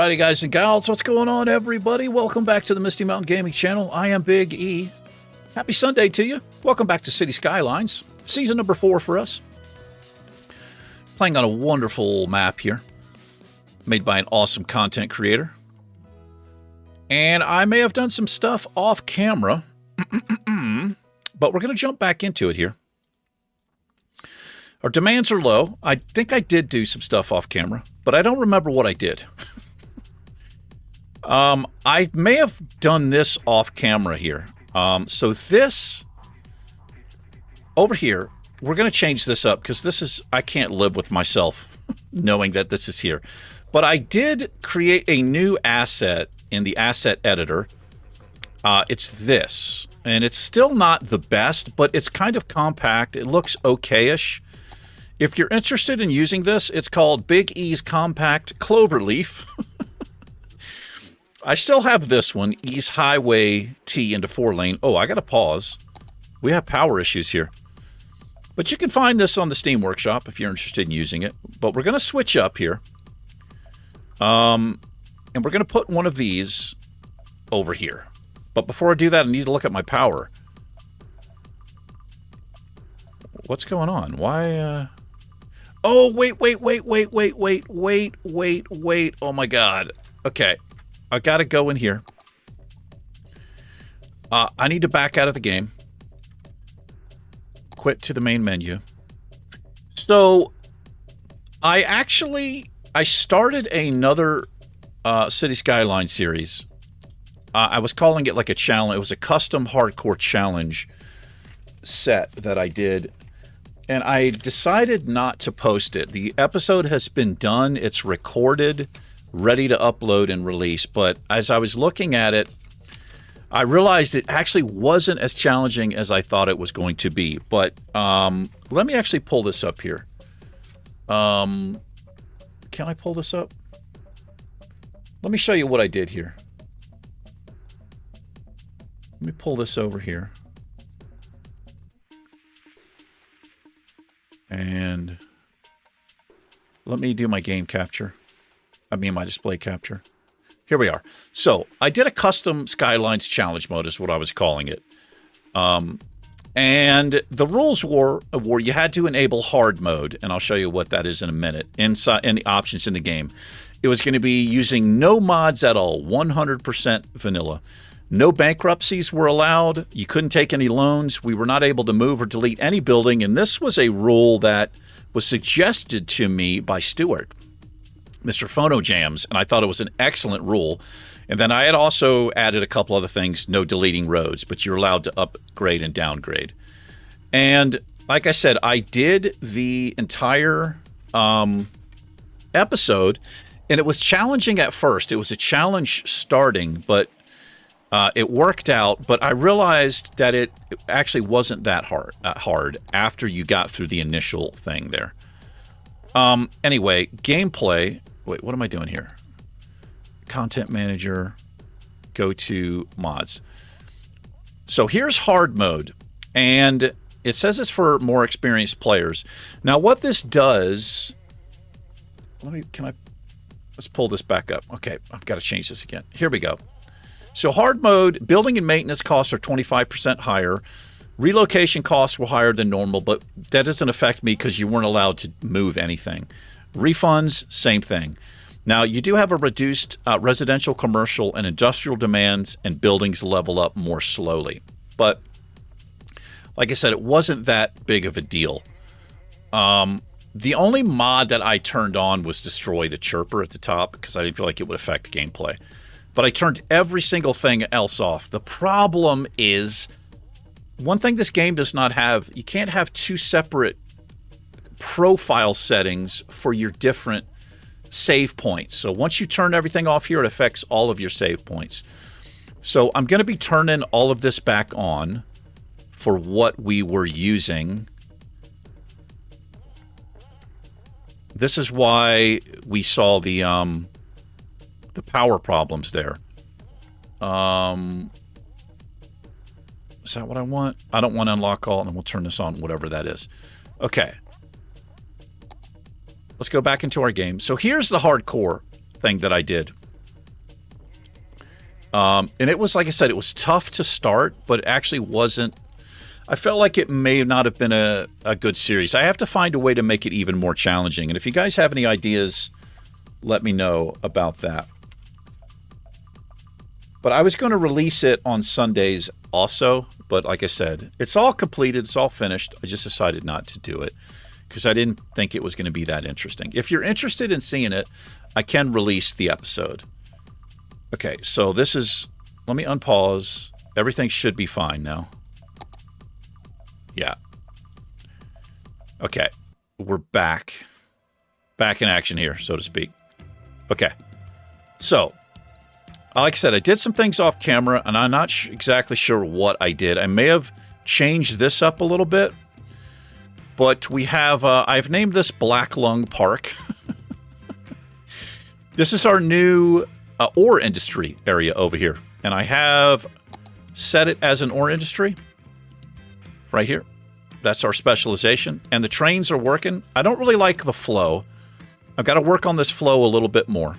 Alrighty, guys and gals, what's going on, everybody? Welcome back to the Misty Mountain Gaming Channel. I am Big E. Happy Sunday to you. Welcome back to City Skylines, season number 4 for us. Playing on a wonderful map here, made by an awesome content creator. And I may have done some stuff off camera, but we're going to jump back into it here. Our demands are low. I think I did do some stuff off camera, but I don't remember what I did. I may have done this off camera here. So this over here, we're going to change this up because this is, I can't live with myself knowing that this is here. But I did create a new asset in the asset editor. It's this, and it's still not the best, but it's kind of compact. It looks okay-ish. If you're interested in using this, it's called Big E's Compact Cloverleaf. I still have this one, Ease Highway T into 4-lane. Oh, I got to pause. We have power issues here. But you can find this on the Steam Workshop if you're interested in using it. But we're going to switch up here. And we're going to put one of these over here. But before I do that, I need to look at my power. What's going on? Why, Oh, wait. Oh, my God. Okay. I got to go in here. I need to back out of the game. Quit to the main menu. So, I started another City Skyline series. I was calling it like a challenge. It was a custom hardcore challenge set that I did. And I decided not to post it. The episode has been done. It's recorded, ready to upload and release. But as I was looking at it, I realized it actually wasn't as challenging as I thought it was going to be. But let me actually pull this up here. Can I pull this up? Let me show you what I did here. Let me pull this over here. And let me do my game capture. I mean, my display capture. Here we are. So I did a custom Skylines challenge mode is what I was calling it. And the rules were you had to enable hard mode. And I'll show you what that is in a minute. Inside any options in the game. It was going to be using no mods at all. 100% vanilla. No bankruptcies were allowed. You couldn't take any loans. We were not able to move or delete any building. And this was a rule that was suggested to me by Stuart, Mr. Phono Jams. And I thought it was an excellent rule. And then I had also added a couple other things. No deleting roads, but you're allowed to upgrade and downgrade. And like I said, I did the entire episode. And it was challenging at first. It was a challenge starting, but it worked out, but I realized that it actually wasn't that hard after you got through the initial thing there. Anyway, gameplay. Wait, what am I doing here? Content manager. Go to mods. So here's hard mode, and it says it's for more experienced players. Now, what this does? Let's pull this back up. Okay, I've got to change this again. Here we go. So hard mode, building and maintenance costs are 25% higher. Relocation costs were higher than normal, but that doesn't affect me because you weren't allowed to move anything. Refunds, same thing. Now, you do have a reduced residential, commercial, and industrial demands, and buildings level up more slowly. But, like I said, it wasn't that big of a deal. The only mod that I turned on was Destroy the Chirper at the top because I didn't feel like it would affect gameplay. But I turned every single thing else off. The problem is, one thing this game does not have, you can't have two separate profile settings for your different save points. So once you turn everything off here, it affects all of your save points. So I'm going to be turning all of this back on for what we were using. This is why we saw the power problems there. Is that what I want? I don't want to unlock all, and then we'll turn this on, whatever that is. Okay. Let's go back into our game. So here's the hardcore thing that I did. And it was, like I said, it was tough to start, but it actually wasn't. I felt like it may not have been a good series. I have to find a way to make it even more challenging. And if you guys have any ideas, let me know about that. But I was going to release it on Sundays also. But like I said, it's all completed. It's all finished. I just decided not to do it because I didn't think it was going to be that interesting. If you're interested in seeing it, I can release the episode. Okay, so this is... Let me unpause. Everything should be fine now. Yeah. Okay, we're back. Back in action here, so to speak. Okay, so... Like I said, I did some things off camera, and I'm not exactly sure what I did. I may have changed this up a little bit, but we have... I've named this Black Lung Park. This is our new ore industry area over here, and I have set it as an ore industry right here. That's our specialization, and the trains are working. I don't really like the flow. I've got to work on this flow a little bit more.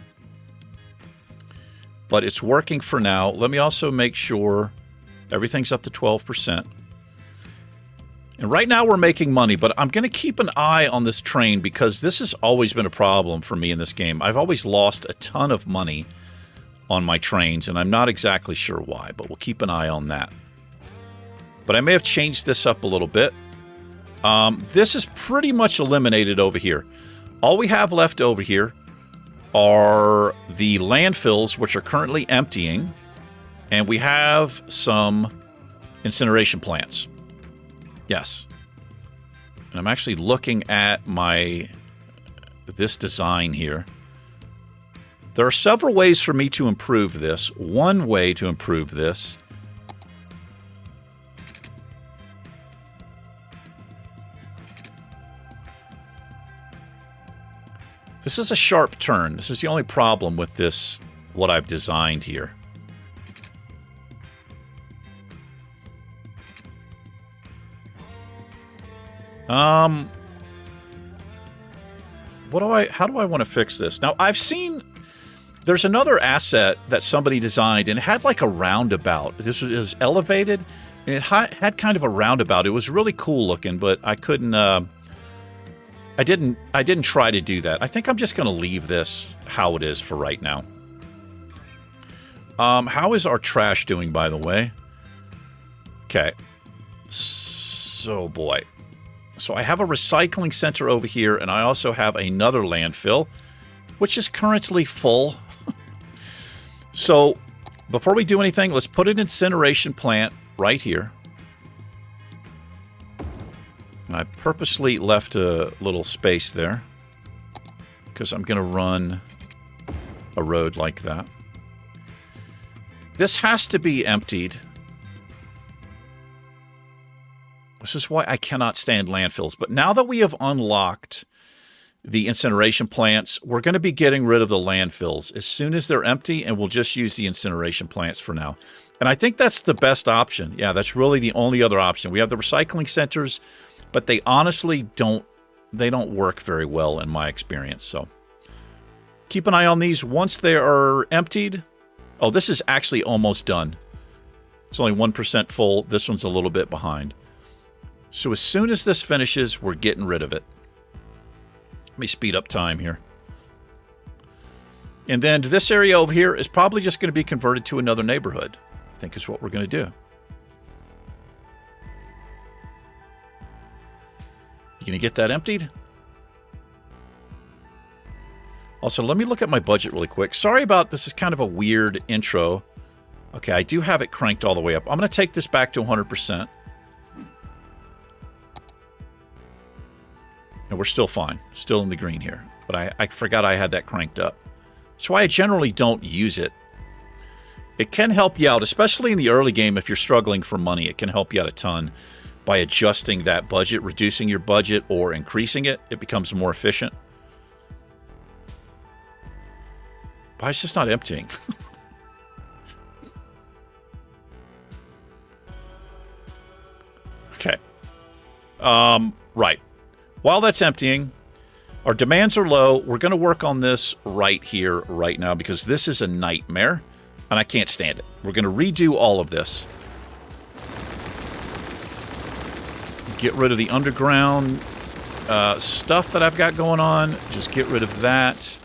But it's working for now. Let me also make sure everything's up to 12%. And right now we're making money, but I'm going to keep an eye on this train because this has always been a problem for me in this game. I've always lost a ton of money on my trains, and I'm not exactly sure why, but we'll keep an eye on that. But I may have changed this up a little bit. This is pretty much eliminated over here. All we have left over here are the landfills, which are currently emptying, and we have some incineration plants. Yes. And I'm actually looking at this design here. There are several ways for me to improve this. One way to improve this is a sharp turn. This is the only problem with this, what I've designed here. How do I want to fix this? Now, I've seen there's another asset that somebody designed, and it had like a roundabout. This was elevated, and it had kind of a roundabout. It was really cool looking, but I couldn't... I didn't try to do that. I think I'm just going to leave this how it is for right now. How is our trash doing, by the way? Okay. So, boy. So I have a recycling center over here, and I also have another landfill, which is currently full. So, before we do anything, let's put an incineration plant right here. And I purposely left a little space there because I'm going to run a road like that. This has to be emptied. This is why I cannot stand landfills. But now that we have unlocked the incineration plants, we're going to be getting rid of the landfills as soon as they're empty, and we'll just use the incineration plants for now. And I think that's the best option. Yeah, that's really the only other option. We have the recycling centers, but they honestly don't work very well in my experience. So keep an eye on these once they are emptied. Oh, this is actually almost done. It's only 1% full. This one's a little bit behind. So as soon as this finishes, we're getting rid of it. Let me speed up time here. And then this area over here is probably just going to be converted to another neighborhood. I think is what we're going to do. You going to get that emptied? Also, let me look at my budget really quick. Sorry about this. Is kind of a weird intro. Okay, I do have it cranked all the way up. I'm going to take this back to 100%. And we're still fine. Still in the green here. But I forgot I had that cranked up. That's why I generally don't use it. It can help you out, especially in the early game if you're struggling for money. It can help you out a ton by adjusting that budget, reducing your budget, or increasing it. It becomes more efficient. Why is this not emptying? Okay. Right. While that's emptying, our demands are low. We're going to work on this right here, right now, because this is a nightmare. And I can't stand it. We're going to redo all of this. Get rid of the underground stuff that I've got going on. Just get rid of that.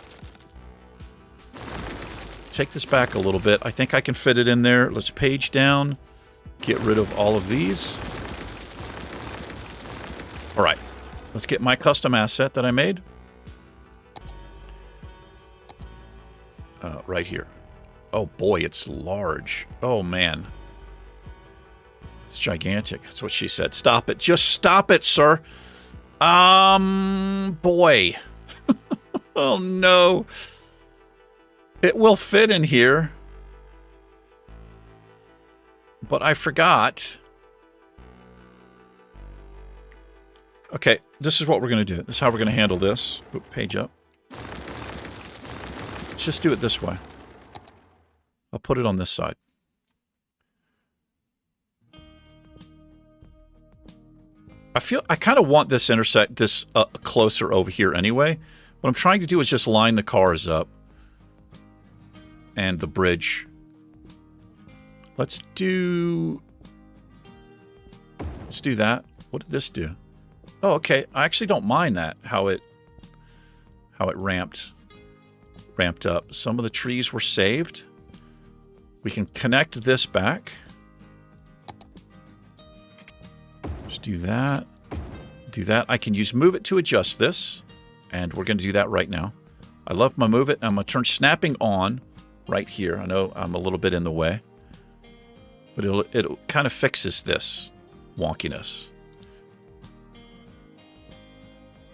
Take this back a little bit. I think I can fit it in there. Let's page down. Get rid of all of these. All right. Let's get my custom asset that I made. Right here. Oh boy, it's large. Oh man. It's gigantic. That's what she said. Stop it. Just stop it, sir. Boy. Oh no. It will fit in here. But I forgot. Okay, this is what we're going to do. This is how we're going to handle this. Oop, page up. Let's just do it this way. I'll put it on this side. I kind of want this closer over here anyway. What I'm trying to do is just line the cars up. And the bridge. Let's do that. What did this do? Oh, okay. I actually don't mind that, how it ramped up. Some of the trees were saved. We can connect this back. Just do that. Do that. I can use Move It to adjust this. And we're going to do that right now. I love my Move It. I'm going to turn snapping on right here. I know I'm a little bit in the way. But it kind of fixes this wonkiness.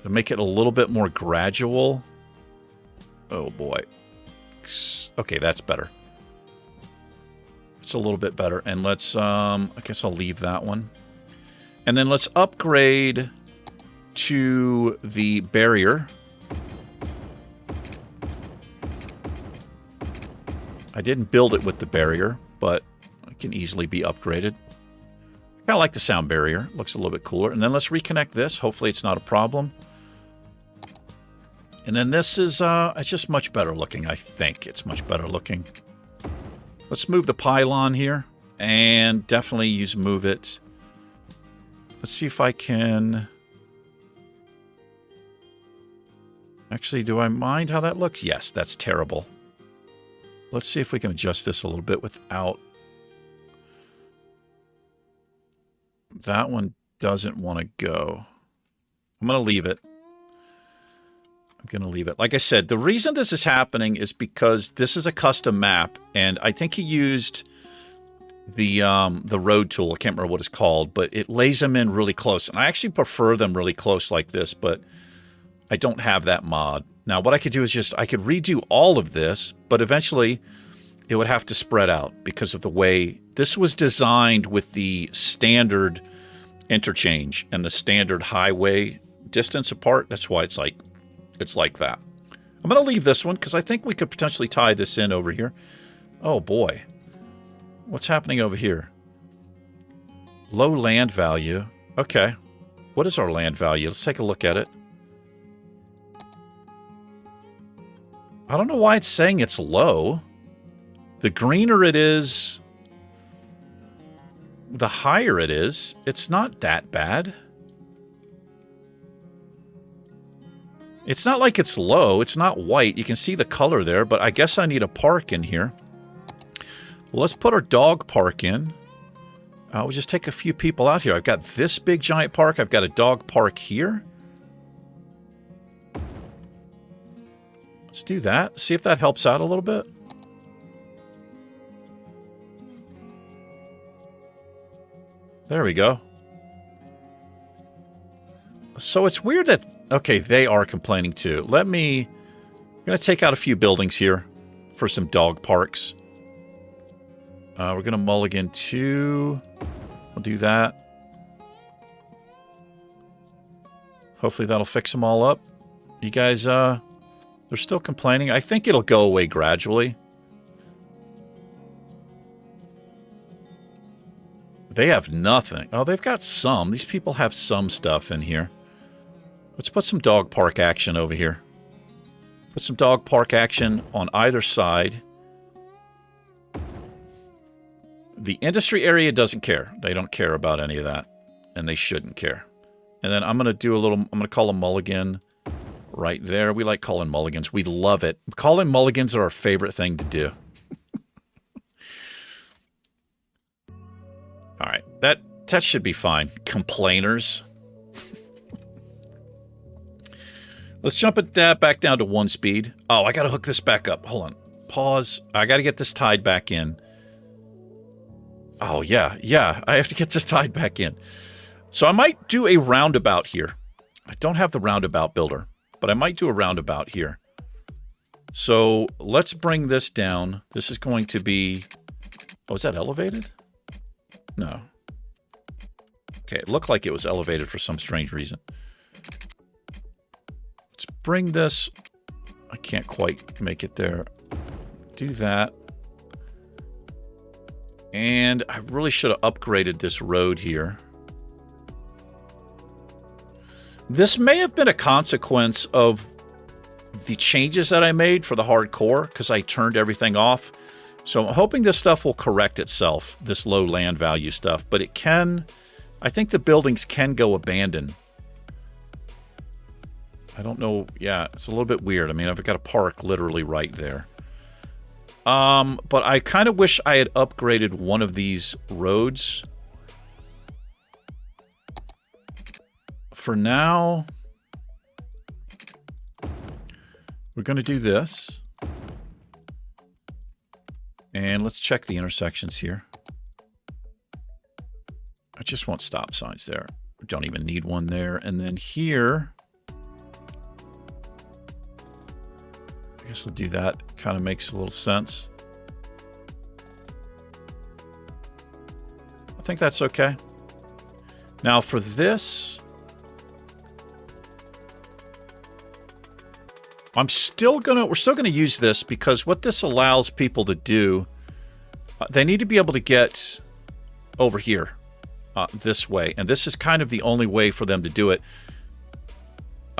To make it a little bit more gradual. Oh boy. Okay, that's better. It's a little bit better. And let's, I guess I'll leave that one. And then let's upgrade to the barrier. I didn't build it with the barrier, but it can easily be upgraded. I kind of like the sound barrier. Looks a little bit cooler. And then let's reconnect this. Hopefully it's not a problem. And then this is it's just much better looking, I think. It's much better looking. Let's move the pylon here. And definitely use Move It. Let's see if I can... Actually, do I mind how that looks? Yes, that's terrible. Let's see if we can adjust this a little bit without... That one doesn't want to go. I'm going to leave it. I'm going to leave it. Like I said, the reason this is happening is because this is a custom map, and I think he used the road tool. I can't remember what it's called, but it lays them in really close. And I actually prefer them really close like this, but I don't have that mod. Now, what I could do is just, I could redo all of this, but eventually it would have to spread out because of the way this was designed with the standard interchange and the standard highway distance apart. That's why it's like that. I'm going to leave this one because I think we could potentially tie this in over here. Oh boy. What's happening over here? Low land value. Okay. What is our land value? Let's take a look at it. I don't know why it's saying it's low. The greener it is, the higher it is. It's not that bad. It's not like it's low. It's not white. You can see the color there, but I guess I need a park in here. Well, let's put our dog park in. We'll just take a few people out here. I've got this big giant park. I've got a dog park here. Let's do that. See if that helps out a little bit. There we go. So it's weird that... Okay, they are complaining too. I'm going to take out a few buildings here for some dog parks. We're going to mulligan 2. We'll do that. Hopefully that'll fix them all up. You guys, they're still complaining. I think it'll go away gradually. They have nothing. Oh, they've got some. These people have some stuff in here. Let's put some dog park action over here. Put some dog park action on either side. The industry area doesn't care. They don't care about any of that. And they shouldn't care. And then I'm going to do a little, I'm going to call a mulligan right there. We like calling mulligans. We love it. Calling mulligans are our favorite thing to do. All right. That should be fine. Complainers. Let's jump it back down to 1 speed. Oh, I got to hook this back up. Hold on. Pause. I got to get this tied back in. Oh, yeah. Yeah. I have to get this tied back in. So I might do a roundabout here. I don't have the roundabout builder, but I might do a roundabout here. So let's bring this down. This is going to be... Oh, is that elevated? No. Okay, it looked like it was elevated for some strange reason. Let's bring this... I can't quite make it there. Do that. And I really should have upgraded this road here. This may have been a consequence of the changes that I made for the hardcore, because I turned everything off. So I'm hoping this stuff will correct itself, this low land value stuff. But it can... I think the buildings can go abandoned. I don't know. Yeah, it's a little bit weird. I mean, I've got a park literally right there. But I kind of wish I had upgraded one of these roads. For now, we're going to do this. And let's check the intersections here. I just want stop signs there. I don't even need one there. And then here, I guess we'll do that. Kind of makes a little sense. I think that's okay. Now for this, we're still gonna use this, because what this allows people to do, they need to be able to get over here this way, and this is kind of the only way for them to do it,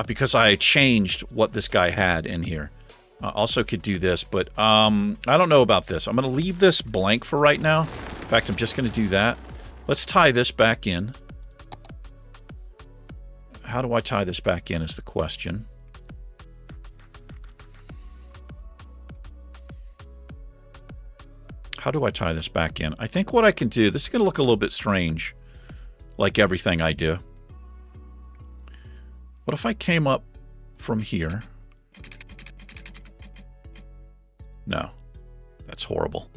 because I changed what this guy had in here. Also could do this, but I don't know about this. I'm going to leave this blank for right now. In fact, I'm just going to do that. Let's tie this back in. How do I tie this back in is the question. How do I tie this back in? I think what I can do, this is going to look a little bit strange, like everything I do. What if I came up from here? No, that's horrible.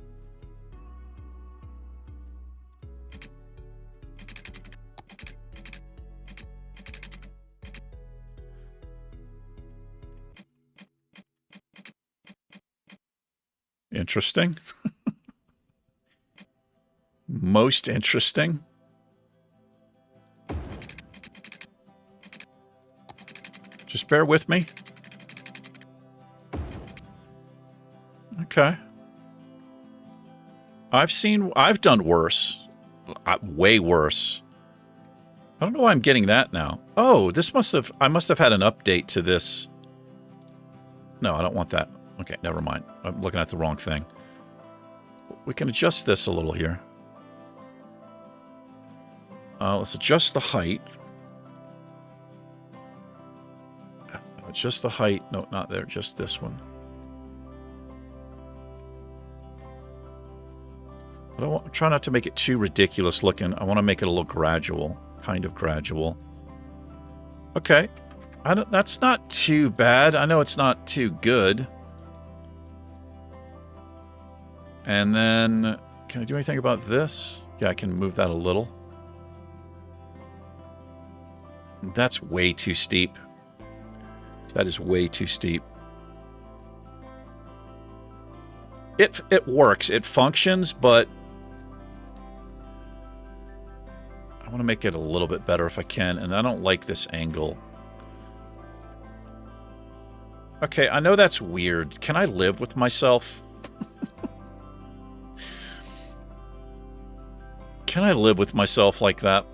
Interesting. Most interesting. Just bear with me. Okay. I've done worse. Way worse. I don't know why I'm getting that now. Oh, I must have had an update to this. No, I don't want that. Okay, never mind. I'm looking at the wrong thing. We can adjust this a little here. Let's adjust the height. Adjust the height. No, not there. Just this one. Try not to make it too ridiculous looking. I want to make it a little gradual. Kind of gradual. Okay. That's not too bad. I know it's not too good. And then, can I do anything about this? Yeah, I can move that a little. That's way too steep. That is way too steep. It works. It functions, but I want to make it a little bit better if I can, and I don't like this angle. Okay, I know that's weird. Can I live with myself? Can I live with myself like that?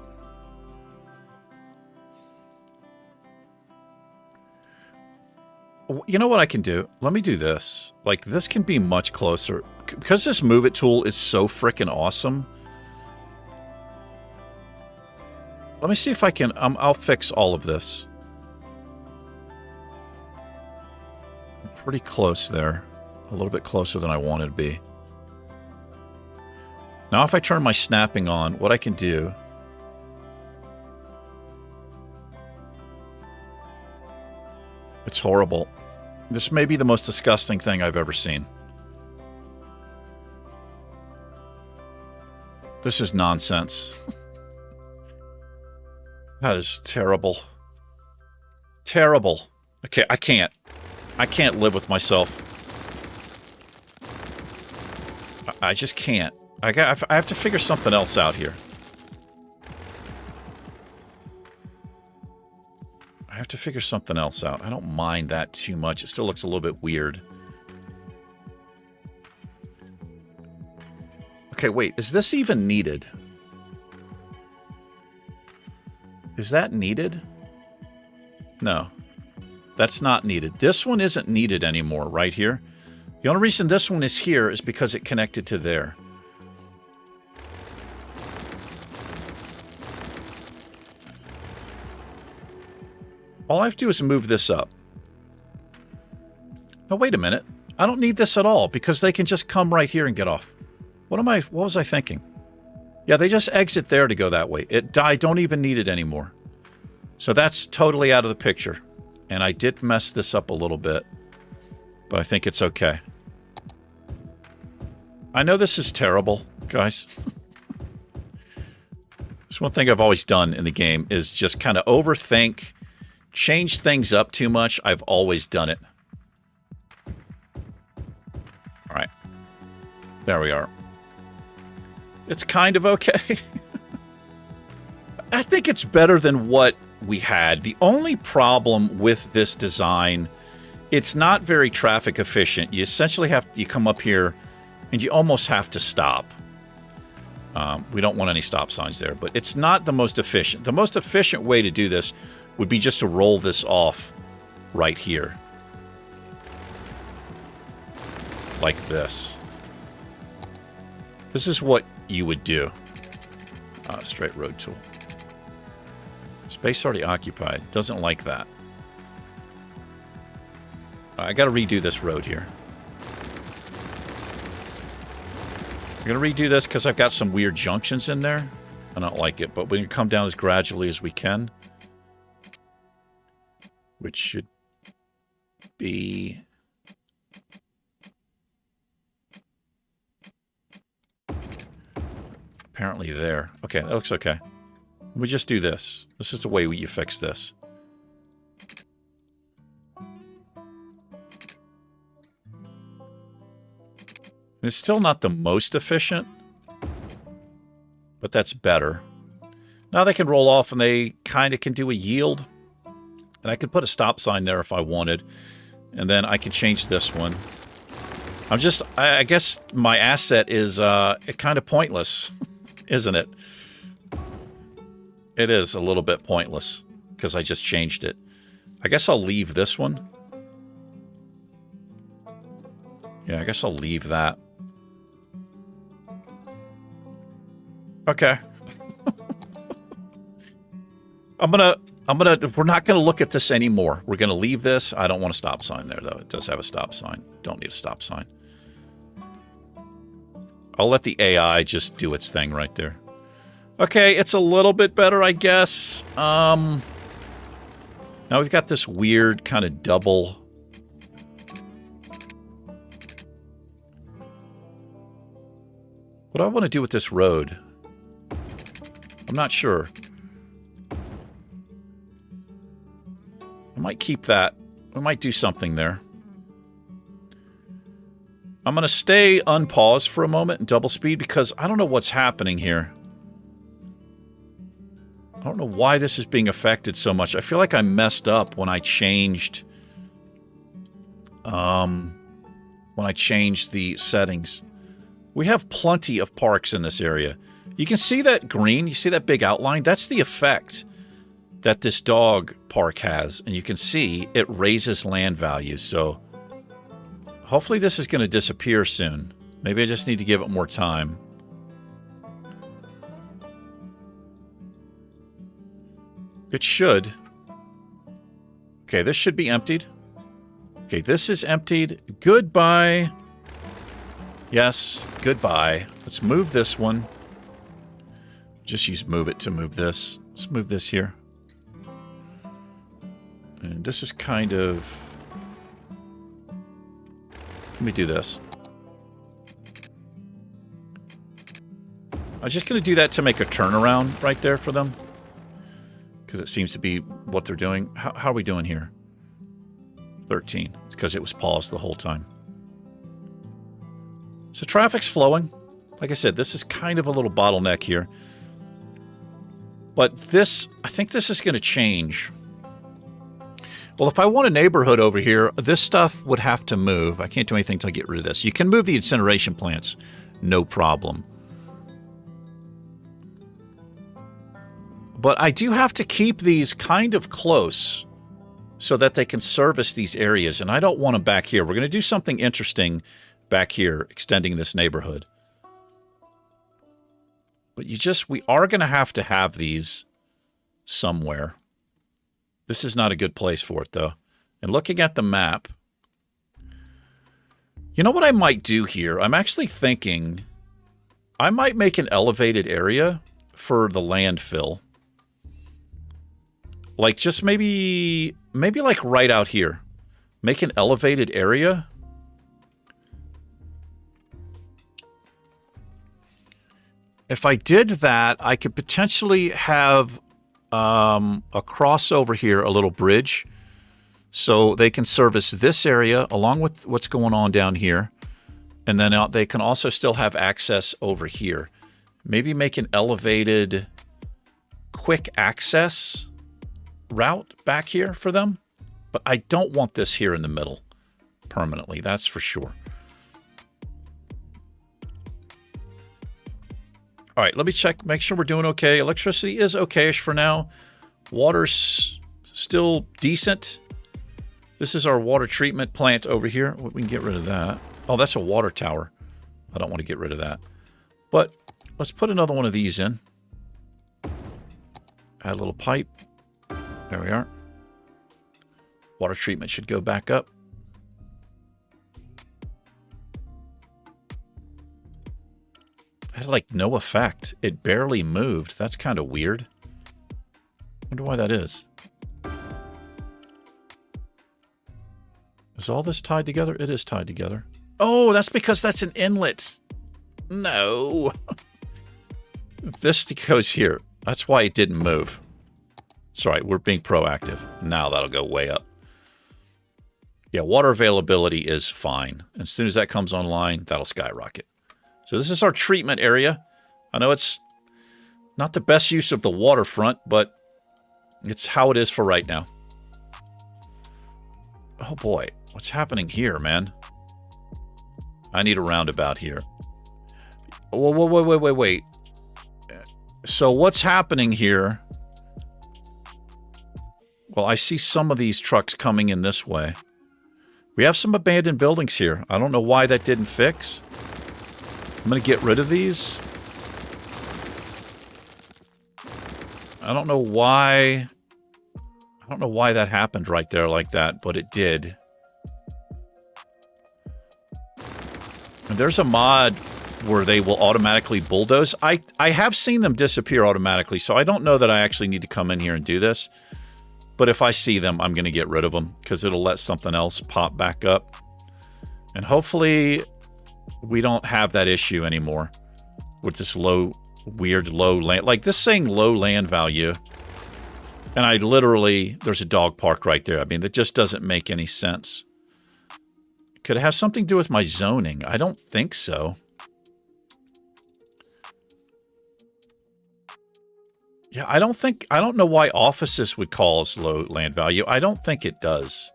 You know what I can do? Let me do this. Like, this can be much closer. because this Move It tool is so freaking awesome. Let me see if I can... I'll fix all of this. I'm pretty close there. A little bit closer than I wanted to be. Now if I turn my snapping on, what I can do... It's horrible. This may be the most disgusting thing I've ever seen. This is nonsense. That is terrible. Terrible. Okay, I can't. I can't live with myself. I just can't. I have to figure something else out here. I have to figure something else out. I don't mind that too much. It still looks a little bit weird. Okay, wait. Is this even needed? Is that needed? No. That's not needed. This one isn't needed anymore, right here. The only reason this one is here is because it connected to there. All I have to do is move this up. No, wait a minute. I don't need this at all because they can just come right here and get off. What was I thinking? Yeah, they just exit there to go that way. I don't even need it anymore. So that's totally out of the picture. And I did mess this up a little bit. But I think it's okay. I know this is terrible, guys. It's one thing I've always done in the game is just kind of overthink, change things up too much. I've always done it. All right. There we are. It's kind of okay. I think it's better than what we had. The only problem with this design, it's not very traffic efficient. You essentially you come up here and you almost have to stop. We don't want any stop signs there, but it's not the most efficient. The most efficient way to do this would be just to roll this off right here. Like this. This is what you would do. Straight road tool. Space already occupied. Doesn't like that. I gotta redo this road here. I'm gonna redo this because I've got some weird junctions in there. I don't like it, but we can come down as gradually as we can. Which should be... apparently there. Okay, that looks okay. We just do this. This is the way you fix this. It's still not the most efficient, but that's better. Now they can roll off and they kind of can do a yield. And I could put a stop sign there if I wanted. And then I can change this one. I guess my asset is kind of pointless, isn't it? It is a little bit pointless because I just changed it. I guess I'll leave this one. Yeah, I guess I'll leave that. Okay. we're not gonna look at this anymore. We're gonna leave this. I don't want a stop sign there though. It does have a stop sign. Don't need a stop sign. I'll let the AI just do its thing right there. Okay, it's a little bit better, I guess. Now we've got this weird kind of double... What do I want to do with this road? I'm not sure. I might keep that. I might do something there. I'm going to stay unpaused for a moment and double speed because I don't know what's happening here. I don't know why this is being affected so much. I feel like I messed up when I changed the settings. We have plenty of parks in this area. You can see that green, you see that big outline? That's the effect that this dog park has. And you can see it raises land value. So hopefully this is going to disappear soon. Maybe I just need to give it more time. It should. Okay, this should be emptied. Okay, this is emptied. Goodbye. Yes, goodbye. Let's move this one. Just use move it to move this. Let's move this here. And this is kind of... Let me do this. I'm just going to do that to make a turnaround right there for them. Because it seems to be what they're doing. How are we doing here? 13. It's because it was paused the whole time. So traffic's flowing. Like I said, this is kind of a little bottleneck here. But this, I think this is going to change. Well, if I want a neighborhood over here, this stuff would have to move. I can't do anything until I get rid of this. You can move the incineration plants, no problem. But I do have to keep these kind of close so that they can service these areas. And I don't want them back here. We're going to do something interesting back here, extending this neighborhood. But we are going to have these somewhere. This is not a good place for it, though. And looking at the map, you know what I might do here? I'm actually thinking I might make an elevated area for the landfill. Like just maybe like right out here. Make an elevated area. If I did that, I could potentially have a crossover here, a little bridge. So they can service this area along with what's going on down here. And then they can also still have access over here. Maybe make an elevated quick access route back here for them. But I don't want this here in the middle permanently, that's for sure. All right, let me check, make sure we're doing okay. Electricity is okay-ish for now. Water's still decent. This is our water treatment plant over here. We can get rid of that. Oh, that's a water tower. I don't want to get rid of that. But let's put another one of these in. Add a little pipe. There we are. Water treatment should go back up. Had like no effect. It barely moved. That's kind of weird. Wonder why that is. Is all this tied together? It is tied together. Oh, that's because that's an inlet. No. This goes here. That's why it didn't move. Sorry, we're being proactive. Now that'll go way up. Yeah, water availability is fine. As soon as that comes online, that'll skyrocket. So this is our treatment area. I know it's not the best use of the waterfront, but it's how it is for right now. Oh boy, what's happening here, man? I need a roundabout here. Wait. So what's happening here? Well, I see some of these trucks coming in this way. We have some abandoned buildings here. I don't know why that didn't fix. I'm going to get rid of these. I don't know why that happened right there like that, but it did. And there's a mod where they will automatically bulldoze. I have seen them disappear automatically, so I don't know that I actually need to come in here and do this. But if I see them, I'm going to get rid of them because it'll let something else pop back up. And hopefully we don't have that issue anymore with this weird low land. Like this saying low land value. And there's a dog park right there. I mean, that just doesn't make any sense. Could it have something to do with my zoning? I don't think so. Yeah, I don't know why offices would cause low land value. I don't think it does.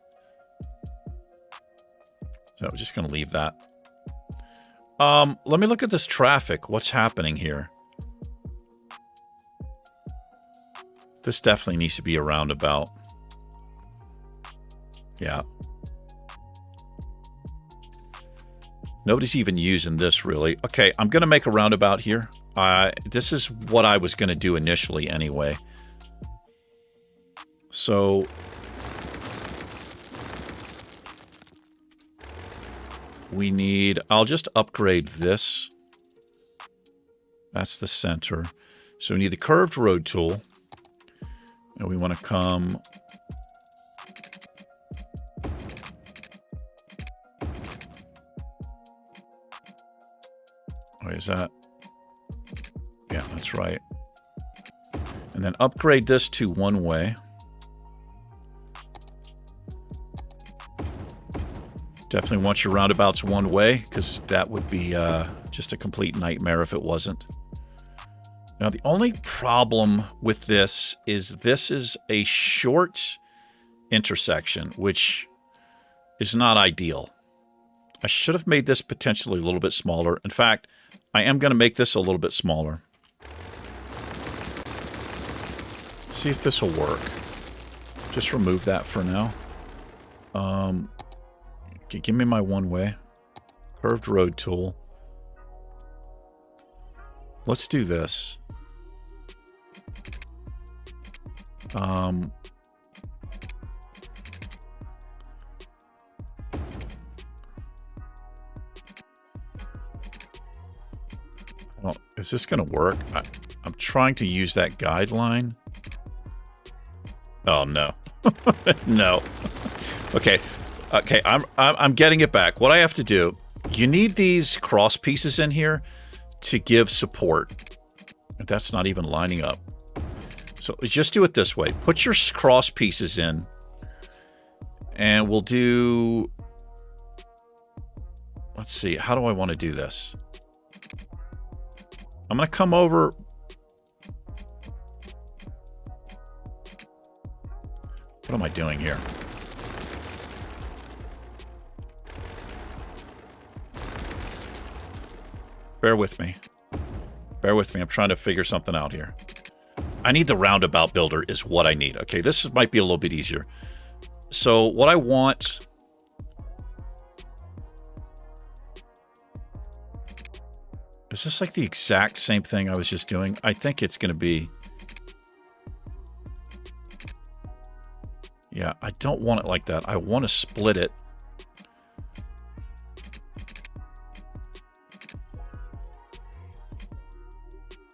So I'm just going to leave that. Let me look at this traffic. What's happening here? This definitely needs to be a roundabout. Yeah. Nobody's even using this, really. Okay, I'm going to make a roundabout here. This is what I was going to do initially anyway. So... we need... I'll just upgrade this. That's the center. So we need the curved road tool. And we want to come... Wait, is that... yeah, that's right. And then upgrade this to one way. Definitely want your roundabouts one way, because that would be just a complete nightmare if it wasn't. Now, the only problem with this is a short intersection, which is not ideal. I should have made this potentially a little bit smaller. In fact, I am going to make this a little bit smaller. See if this will work. Just remove that for now. Okay, give me my one way. Curved road tool. Let's do this. Well, is this going to work? I'm trying to use that guideline. Oh, no. No. Okay. Okay, I'm getting it back. What I have to do, you need these cross pieces in here to give support. That's not even lining up. So just do it this way. Put your cross pieces in, and we'll do... let's see, how do I want to do this? I'm going to come over... what am I doing here? Bear with me. Bear with me. I'm trying to figure something out here. I need the roundabout builder is what I need. Okay, this might be a little bit easier. So what I want... is this like the exact same thing I was just doing? I think it's going to be... yeah, I don't want it like that. I want to split it.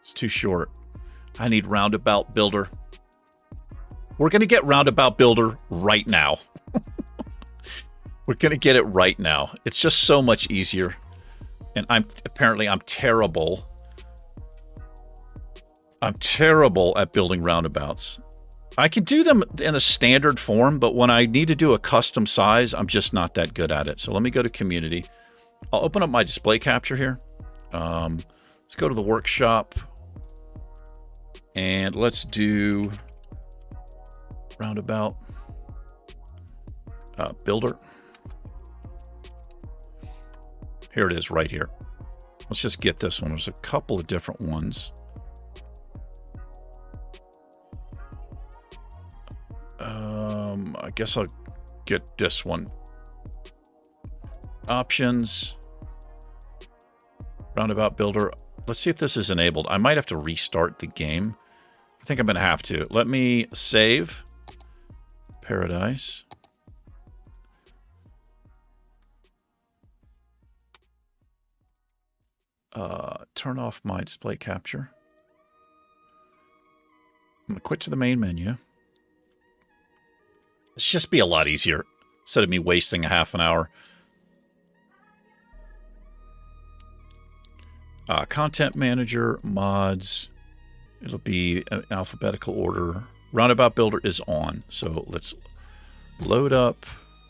It's too short. I need roundabout builder. We're going to get roundabout builder right now. We're going to get it right now. It's just so much easier. And I'm terrible. I'm terrible at building roundabouts. I can do them in a standard form, but when I need to do a custom size, I'm just not that good at it. So let me go to community. I'll open up my display capture here. Let's go to the workshop. And let's do roundabout builder. Here it is right here. Let's just get this one. There's a couple of different ones. I guess I'll get this one. Options. Roundabout builder. Let's see if this is enabled. I might have to restart the game. I think I'm going to have to. Let me save. Paradise. Turn off my display capture. I'm going to quit to the main menu. It's just be a lot easier instead of me wasting a half an hour. Content manager, mods. It'll be an alphabetical order. Roundabout builder is on. So let's load up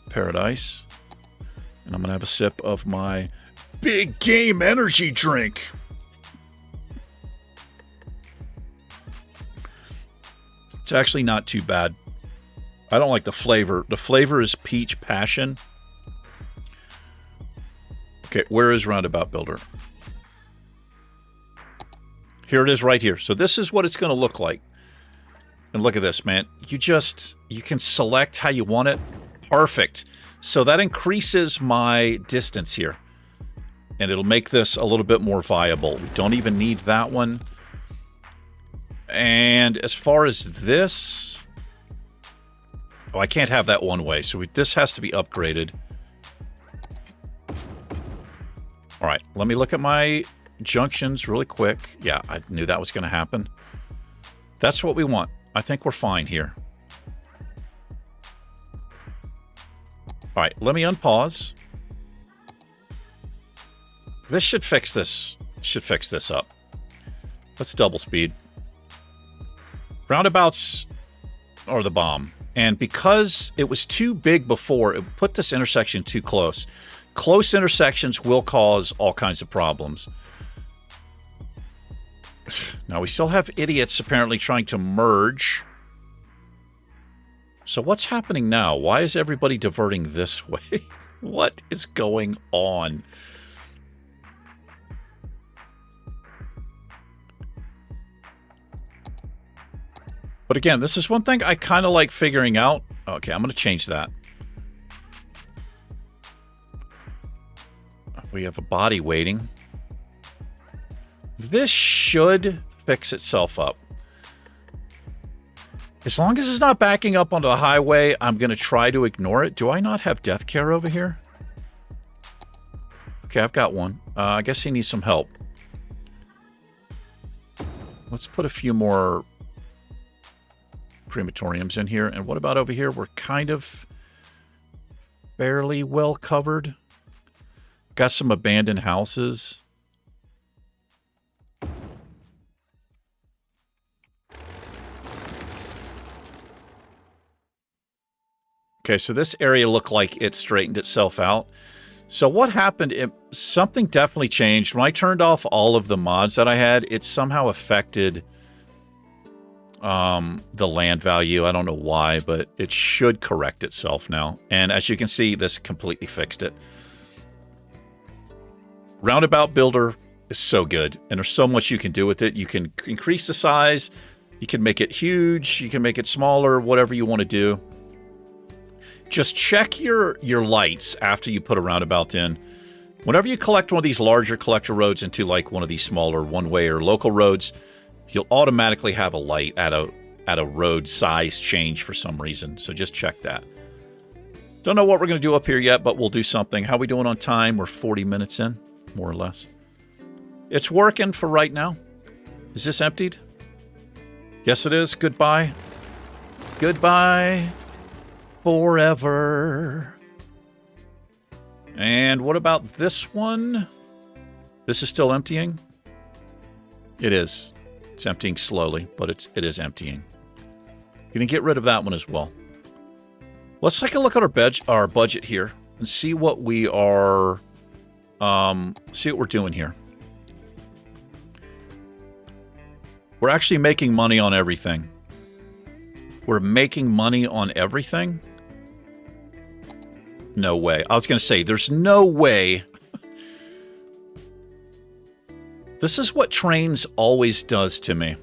Paradise. And I'm going to have a sip of my big game energy drink. It's actually not too bad. I don't like the flavor. The flavor is peach passion. Okay, where is Roundabout Builder? Here it is right here. So this is what it's going to look like. And look at this, man. You can select how you want it. Perfect. So that increases my distance here. And it'll make this a little bit more viable. We don't even need that one. And as far as this... Oh, I can't have that one way. So this has to be upgraded. All right, let me look at my junctions really quick. Yeah, I knew that was going to happen. That's what we want. I think we're fine here. All right, let me unpause. This should fix this. Should fix this up. Let's double speed. Roundabouts are the bomb. And because it was too big before, it put this intersection too close. Close intersections will cause all kinds of problems. Now, we still have idiots apparently trying to merge. So what's happening now? Why is everybody diverting this way? What is going on? But again, this is one thing I kind of like figuring out. Okay, I'm going to change that. We have a body waiting. This should fix itself up. As long as it's not backing up onto the highway, I'm going to try to ignore it. Do I not have death care over here? Okay, I've got one. I guess he needs some help. Let's put a few more crematoriums in here. And what about over here? We're kind of fairly well covered. Got some abandoned houses. Okay, so this area looked like it straightened itself out. So what happened, something definitely changed. When I turned off all of the mods that I had, it somehow affected the land value. I don't know why, but it should correct itself now. And as you can see, this completely fixed it. Roundabout Builder is so good, and there's so much you can do with it. You can increase the size, you can make it huge, you can make it smaller, whatever you want to do. Just check your lights after you put a roundabout in. Whenever you collect one of these larger collector roads into like one of these smaller one-way or local roads, you'll automatically have a light at a road size change for some reason. So just check that. Don't know what we're going to do up here yet, but we'll do something. How are we doing on time? We're 40 minutes in, more or less. It's working for right now. Is this emptied? Yes, it is. Goodbye. Goodbye. Forever. And what about this one? This is still emptying? It is. It's emptying slowly, but it is emptying. Gonna get rid of that one as well. Let's take a look at our budget here and see what we are see what we're doing here. We're actually making money on everything. We're making money on everything? No way. I was going to say, there's no way. This is what trains always does to me.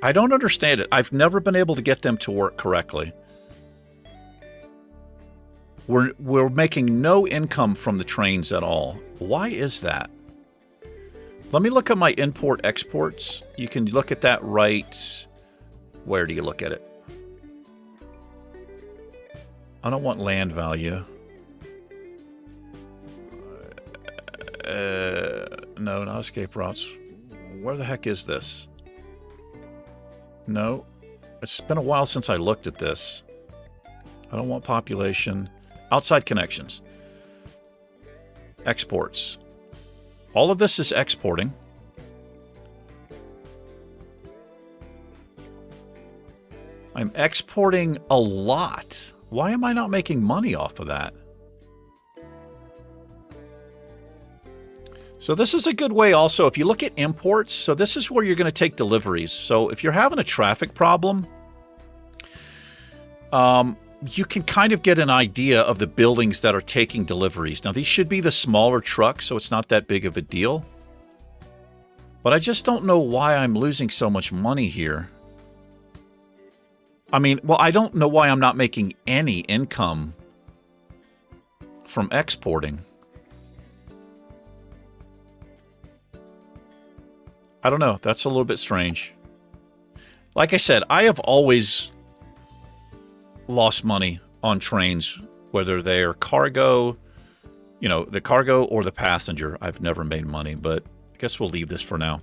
I don't understand it. I've never been able to get them to work correctly. We're making no income from the trains at all. Why is that? Let me look at my import exports. You can look at that right. Where do you look at it? I don't want land value. No, not escape routes. Where the heck is this? No. It's been a while since I looked at this. I don't want population. Outside connections. Exports. All of this is exporting. I'm exporting a lot. Why am I not making money off of that? So this is a good way also, if you look at imports, so this is where you're going to take deliveries. So if you're having a traffic problem, you can kind of get an idea of the buildings that are taking deliveries. Now, these should be the smaller trucks, so it's not that big of a deal. But I just don't know why I'm losing so much money here. I mean, well, I don't know why I'm not making any income from exporting. I don't know. That's a little bit strange. Like I said, I have always lost money on trains, whether they're cargo, you know, the cargo or the passenger. I've never made money, but I guess we'll leave this for now.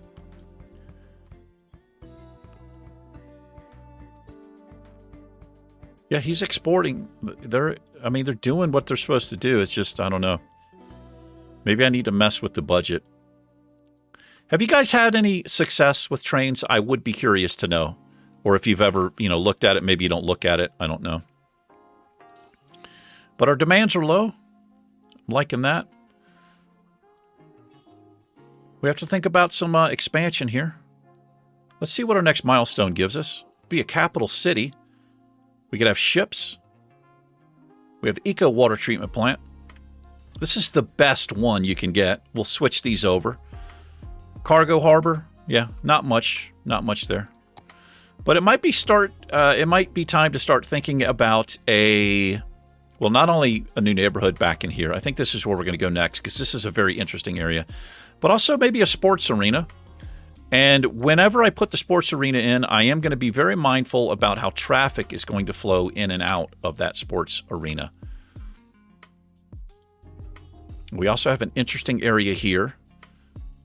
Yeah, he's exporting. I mean, they're doing what they're supposed to do. It's just, I don't know. Maybe I need to mess with the budget. Have you guys had any success with trains? I would be curious to know. Or if you've ever, you know, looked at it. Maybe you don't look at it. I don't know. But our demands are low. I'm liking that. We have to think about some expansion here. Let's see what our next milestone gives us. Be a capital city. We could have ships. We have eco water treatment plant. This is the best one you can get. We'll switch these over. Cargo harbor. Yeah, not much there. But it might be time to start thinking about not only a new neighborhood back in here. I think this is where we're going to go next because this is a very interesting area. But also maybe a sports arena. And whenever I put the sports arena in, I am going to be very mindful about how traffic is going to flow in and out of that sports arena. We also have an interesting area here,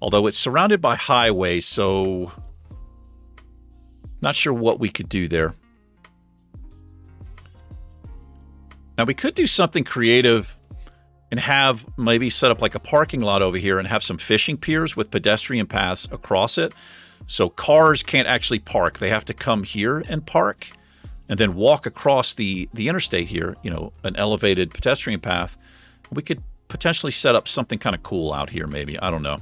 although it's surrounded by highways, so not sure what we could do there. Now, we could do something creative and have maybe set up like a parking lot over here and have some fishing piers with pedestrian paths across it. So cars can't actually park. They have to come here and park and then walk across the interstate here, you know, an elevated pedestrian path. We could potentially set up something kind of cool out here maybe. I don't know.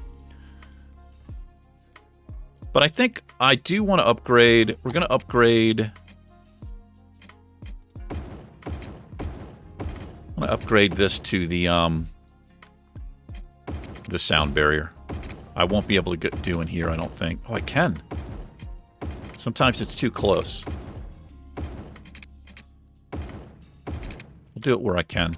But I think I do want to upgrade. We're going to upgrade. I'm going to upgrade this to the sound barrier. I won't be able to do in here, I don't think. Oh, I can. Sometimes it's too close. We'll do it where I can.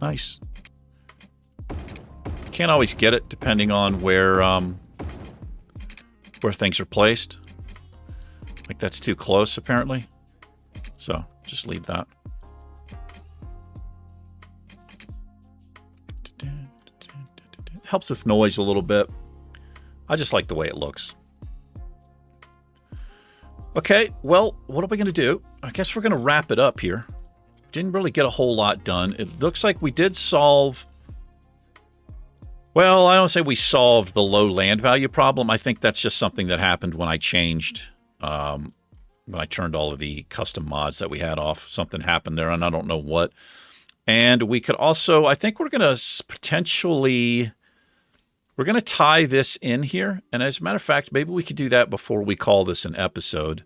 Nice. Can't always get it depending on where things are placed. Like that's too close apparently. So just leave that. Helps with noise a little bit. I just like the way it looks. Okay, well, what are we going to do? I guess we're going to wrap it up here. Didn't really get a whole lot done. It looks like we did solve... Well, I don't say we solved the low land value problem. I think that's just something that happened when I changed, when I turned all of the custom mods that we had off. Something happened there, and I don't know what. And we could also, I think we're going to potentially, we're going to tie this in here. And as a matter of fact, maybe we could do that before we call this an episode.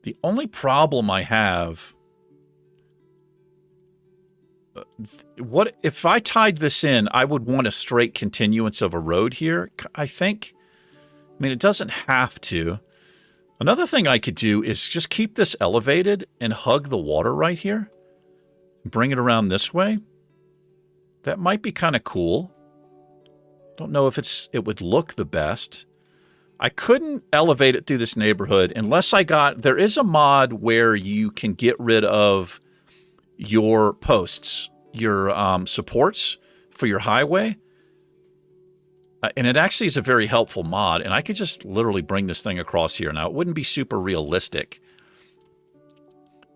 The only problem I have... What if I tied this in? I would want a straight continuance of a road here, I think. I mean, it doesn't have to. Another thing I could do is just keep this elevated and hug the water right here. Bring it around this way. That might be kind of cool. Don't know if it would look the best. I couldn't elevate it through this neighborhood unless there is a mod where you can get rid of your posts, your supports for your highway. And it actually is a very helpful mod. And I could just literally bring this thing across here. Now, it wouldn't be super realistic.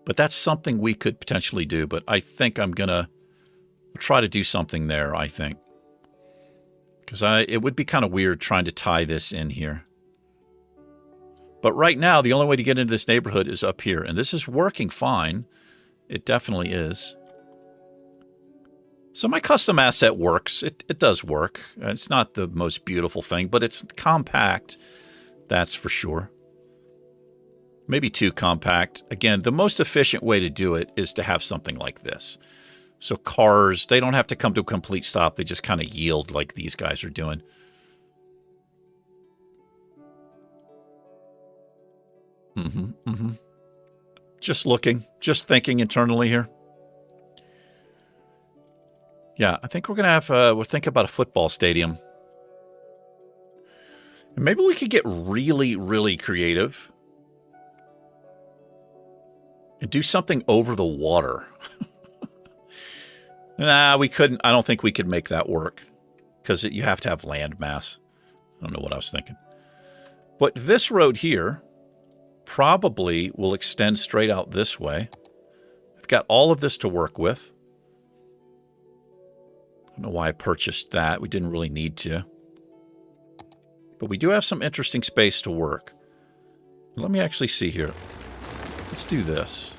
But that's something we could potentially do. But I think I'm going to try to do something there, I think. Because it would be kind of weird trying to tie this in here. But right now, the only way to get into this neighborhood is up here. And this is working fine. It definitely is. So my custom asset works. It does work. It's not the most beautiful thing, but it's compact. That's for sure. Maybe too compact. Again, the most efficient way to do it is to have something like this. So cars, they don't have to come to a complete stop. They just kind of yield like these guys are doing. Just looking, just thinking internally here. Yeah, I think we're going to have, we're thinking about a football stadium. And maybe we could get really, really creative. And do something over the water. Nah, we couldn't. I don't think we could make that work. Because you have to have land mass. I don't know what I was thinking. But this road here probably will extend straight out this way. I've got all of this to work with. I don't know why I purchased that. We didn't really need to. But we do have some interesting space to work. Let me actually see here. Let's do this.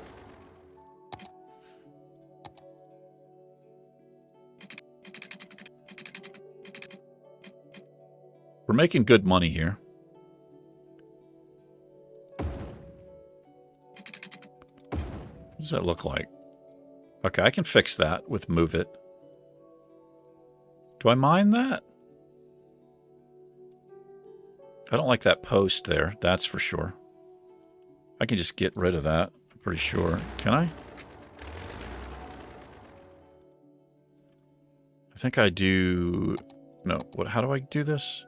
We're making good money here. What does that look like? Okay, I can fix that with move it. Do I mind that? I don't like that post there, that's for sure. I can just get rid of that, I'm pretty sure. Can I? I think I do... No, what? How do I do this?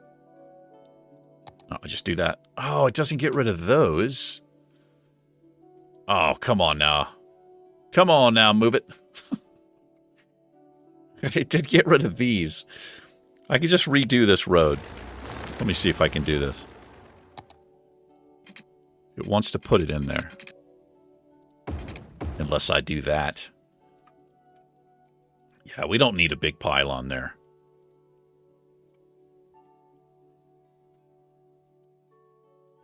No, I just do that. Oh, it doesn't get rid of those. Oh, come on now. Come on now, move it. It did get rid of these. I could just redo this road. Let me see if I can do this. It wants to put it in there. Unless I do that. Yeah, we don't need a big pylon there.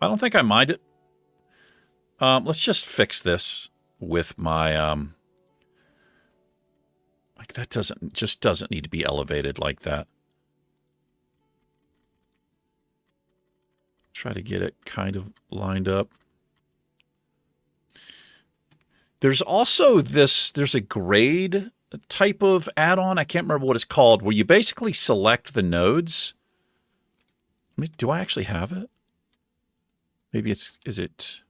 I don't think I mind it. Let's just fix this with my... like that doesn't need to be elevated like that. Try to get it kind of lined up. There's also this, there's a grade type of add-on, I can't remember what it's called, where you basically select the nodes. I mean, do I actually have it? Maybe it's, is it?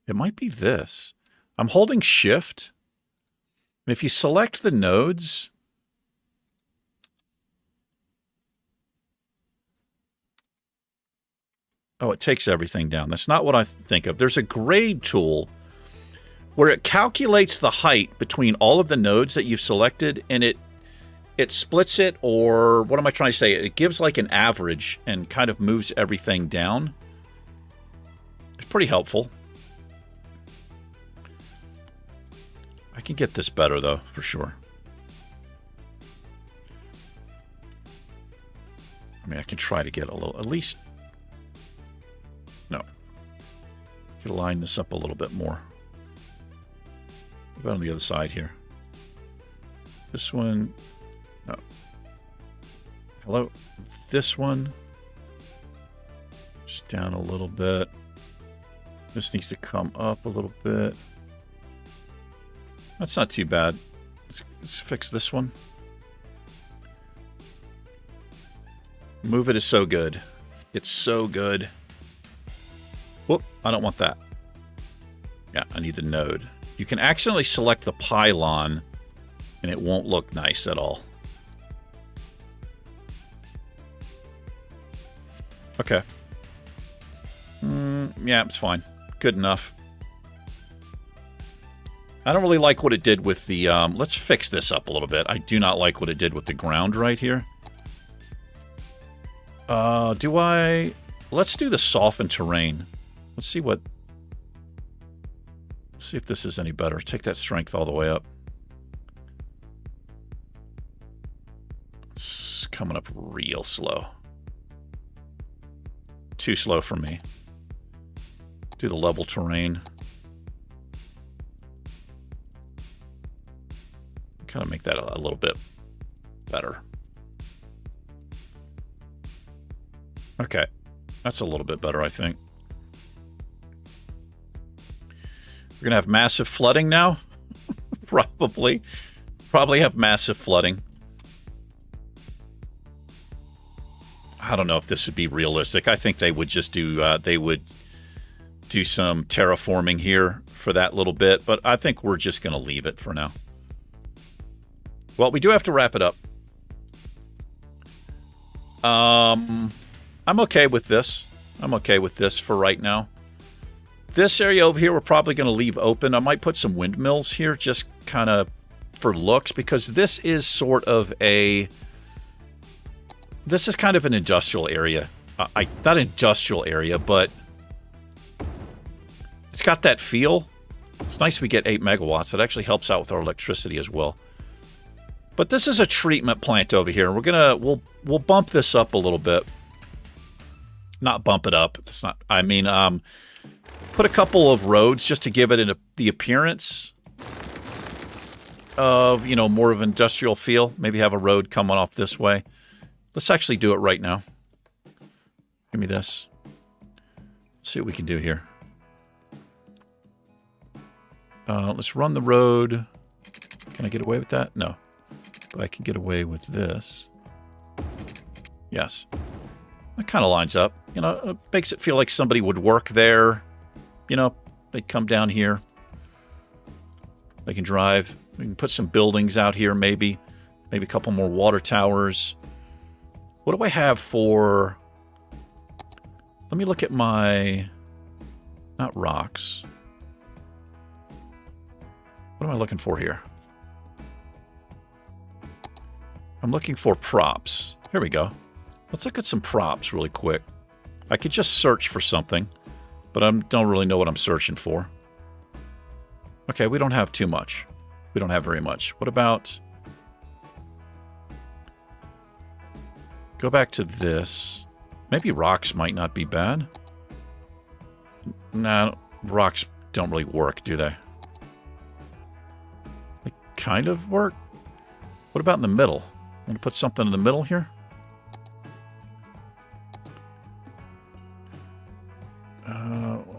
It might be this. I'm holding shift. And if you select the nodes, oh, it takes everything down. That's not what I think of. There's a grade tool where it calculates the height between all of the nodes that you've selected, and it splits it, or what am I trying to say? It gives like an average and kind of moves everything down. It's pretty helpful. I can get this better, though, for sure. I mean, I can try to get a little, at least... No. Could line this up a little bit more. What about on the other side here? This one... No. Hello? This one... Just down a little bit. This needs to come up a little bit. That's not too bad. Let's fix this one. Move it is so good. It's so good. Whoop, I don't want that. Yeah, I need the node. You can accidentally select the pylon and it won't look nice at all. Okay. Yeah, it's fine. Good enough. I don't really like what it did with the... let's fix this up a little bit. I do not like what it did with the ground right here. Do I... Let's do the softened terrain. Let's see what... Let's see if this is any better. Take that strength all the way up. It's coming up real slow. Too slow for me. Do the level terrain. Kind of make that a little bit better. Okay. That's a little bit better, I think. We're going to have massive flooding now? Probably. Probably have massive flooding. I don't know if this would be realistic. I think they would just do, they would do some terraforming here for that little bit, but I think we're just going to leave it for now. Well, we do have to wrap it up. I'm okay with this. I'm okay with this for right now. This area over here we're probably going to leave open. I might put some windmills here just kind of for looks, because this is sort of a... This is kind of an industrial area. Not industrial area, but it's got that feel. It's nice we get 8 megawatts. It actually helps out with our electricity as well. But this is a treatment plant over here. We'll bump this up a little bit. Not bump it up. It's not. I mean, put a couple of roads just to give it the appearance of, you know, more of an industrial feel. Maybe have a road coming off this way. Let's actually do it right now. Give me this. Let's see what we can do here. Let's run the road. Can I get away with that? No. But I can get away with this. Yes. That kind of lines up. You know, it makes it feel like somebody would work there. You know, they'd come down here. They can drive. We can put some buildings out here, maybe. Maybe a couple more water towers. What do I have for... Let me look at my... Not rocks. What am I looking for here? I'm looking for props. Here we go. Let's look at some props really quick. I could just search for something, but I don't really know what I'm searching for. Okay, we don't have too much. We don't have very much. What about... Go back to this. Maybe rocks might not be bad. Nah, rocks don't really work, do they? They kind of work. What about in the middle? Want to put something in the middle here?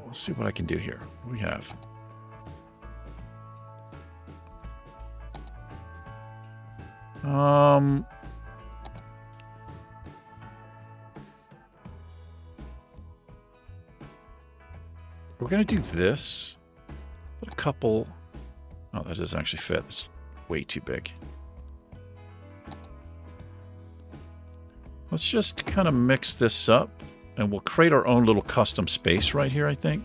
Let's see what I can do here. What do we have? We're going to do this. Put a couple... Oh, that doesn't actually fit. It's way too big. Let's just kind of mix this up. And we'll create our own little custom space right here, I think.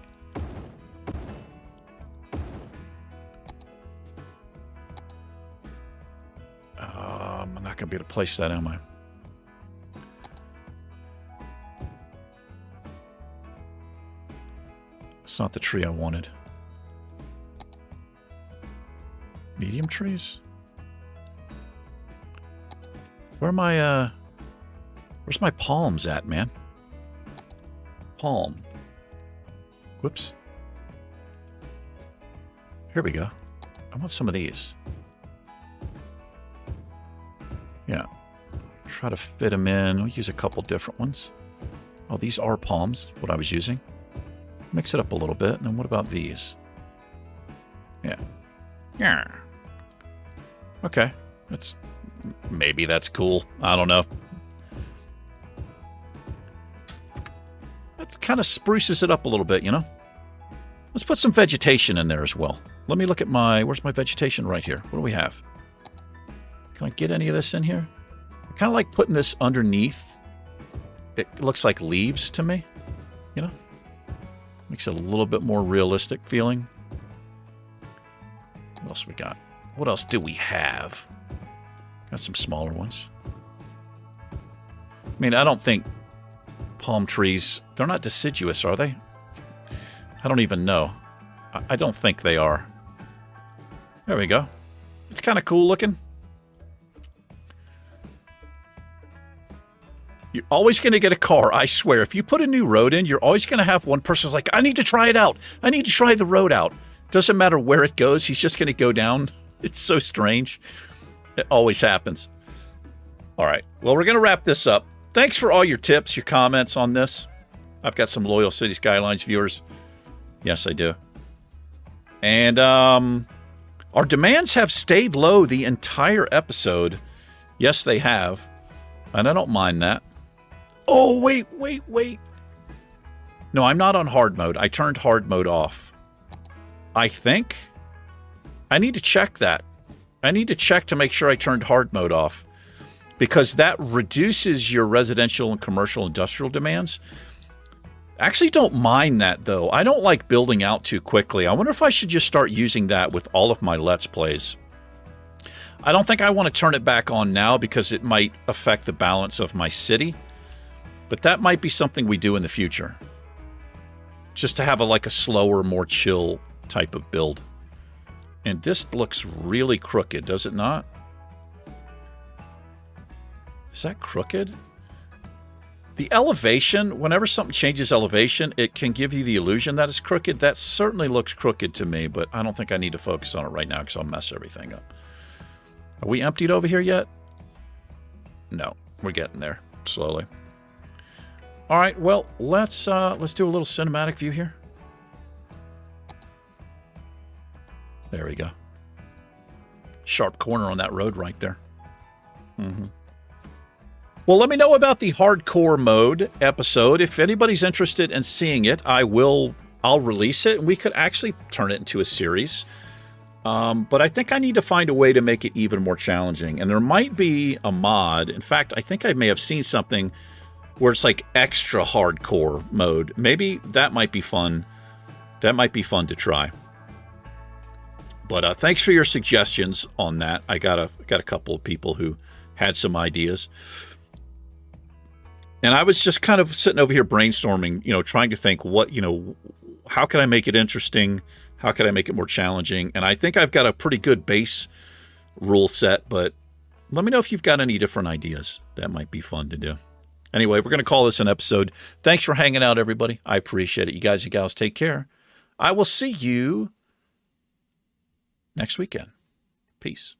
I'm not going to be able to place that, am I? It's not the tree I wanted. Medium trees? Where are my, where's my palms at, man? Palm. Whoops. Here we go. I want some of these. Yeah. Try to fit them in. We'll use a couple different ones. Oh, these are palms, what I was using. Mix it up a little bit. And then what about these? Yeah. Yeah. Okay. Maybe that's cool. I don't know. That kind of spruces it up a little bit, you know? Let's put some vegetation in there as well. Let me look at where's my vegetation? Right here. What do we have? Can I get any of this in here? I kind of like putting this underneath. It looks like leaves to me, you know? Makes it a little bit more realistic feeling. What else we got? What else do we have? Got some smaller ones. I mean, I don't think palm trees, they're not deciduous, are they? I don't even know. I don't think they are. There we go. It's kind of cool looking. You're always going to get a car, I swear. If you put a new road in, you're always going to have one person who's like, I need to try it out. I need to try the road out. Doesn't matter where it goes. He's just going to go down. It's so strange. It always happens. All right. Well, we're going to wrap this up. Thanks for all your tips, your comments on this. I've got some loyal City Skylines viewers. Yes, I do. And our demands have stayed low the entire episode. Yes, they have. And I don't mind that. Oh, wait. No, I'm not on hard mode. I turned hard mode off. I think. I need to check that. I need to check to make sure I turned hard mode off, because that reduces your residential and commercial industrial demands. Actually don't mind that, though. I don't like building out too quickly. I wonder if I should just start using that with all of my Let's Plays. I don't think I want to turn it back on now because it might affect the balance of my city, but that might be something we do in the future. Just to have like a slower, more chill type of build. And this looks really crooked, does it not? Is that crooked? The elevation, whenever something changes elevation, it can give you the illusion that it's crooked. That certainly looks crooked to me, but I don't think I need to focus on it right now because I'll mess everything up. Are we emptied over here yet? No, we're getting there slowly. All right, well, let's do a little cinematic view here. There we go. Sharp corner on that road right there. Well, let me know about the hardcore mode episode. If anybody's interested in seeing it, I'll release it, and we could actually turn it into a series. But I think I need to find a way to make it even more challenging. And there might be a mod. In fact, I think I may have seen something where it's like extra hardcore mode. Maybe that might be fun. That might be fun to try. But thanks for your suggestions on that. I got a couple of people who had some ideas. And I was just kind of sitting over here brainstorming, trying to think how can I make it interesting? How can I make it more challenging? And I think I've got a pretty good base rule set, but let me know if you've got any different ideas. That might be fun to do. Anyway, we're going to call this an episode. Thanks for hanging out, everybody. I appreciate it. You guys and gals, take care. I will see you next weekend. Peace.